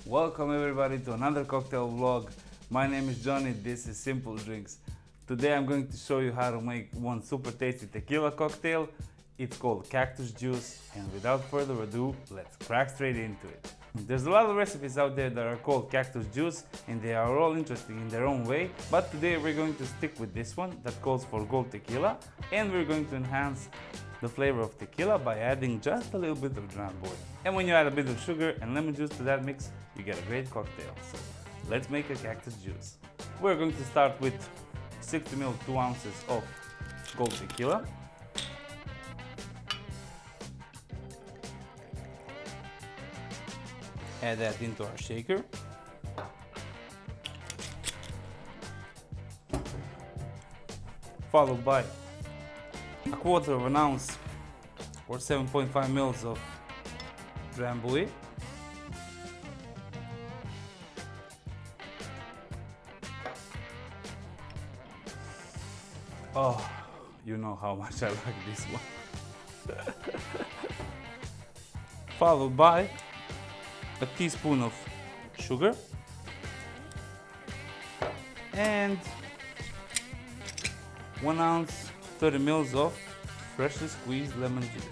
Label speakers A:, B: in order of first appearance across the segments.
A: Welcome everybody to another cocktail vlog. My name is Johnny, this is Simple Drinks. Today I'm going to show you how to make one super tasty tequila cocktail. It's called Cactus Juice, and without further ado, let's crack straight into it. There's a lot of recipes out there that are called Cactus Juice, and they are all interesting in their own way, but today we're going to stick with this one that calls for Gold Tequila, and we're going to enhance the flavor of tequila by adding just a little bit of Drambuie. And when you add a bit of sugar and lemon juice to that mix, you get a great cocktail. So let's make a Cactus Juice. We're going to start with 60 ml, 2 ounces of Gold Tequila. Add that into our shaker. Followed by a quarter of an ounce or 7.5 ml of Drambuie. Oh, you know how much I like this one. Followed by a teaspoon of sugar and 1 ounce 30 ml of freshly squeezed lemon juice.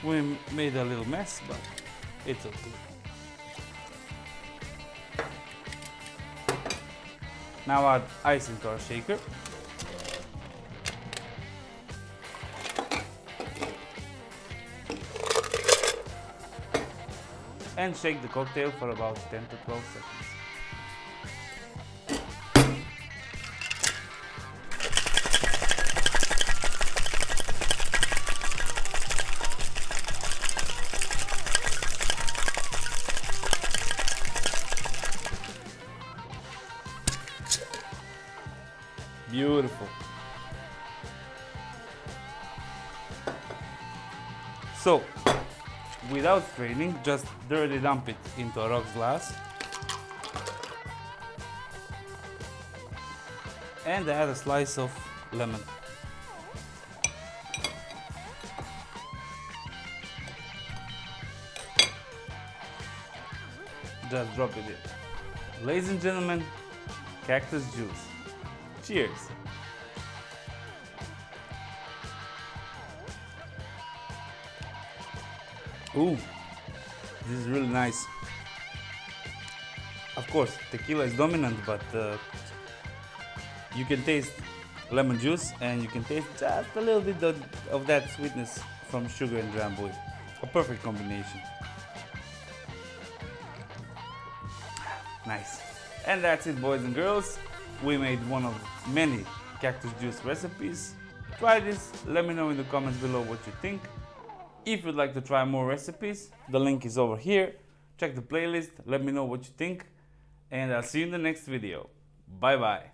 A: We made a little mess, but it's okay. Now add ice into our shaker. And shake the cocktail for about 10 to 12 seconds. Beautiful. So, without straining, just dirty dump it into a rocks glass and add a slice of lemon. Just drop it in. Ladies and gentlemen, Cactus Juice. Cheers! Ooh, this is really nice. Of course, tequila is dominant, but you can taste lemon juice and you can taste just a little bit of that sweetness from sugar and Drambuie. A perfect combination. Nice. And that's it, boys and girls. We made one of many Cactus Juice recipes. Try this, let me know in the comments below what you think. If you'd like to try more recipes, the link is over here. Check the playlist, let me know what you think, and I'll see you in the next video. Bye bye.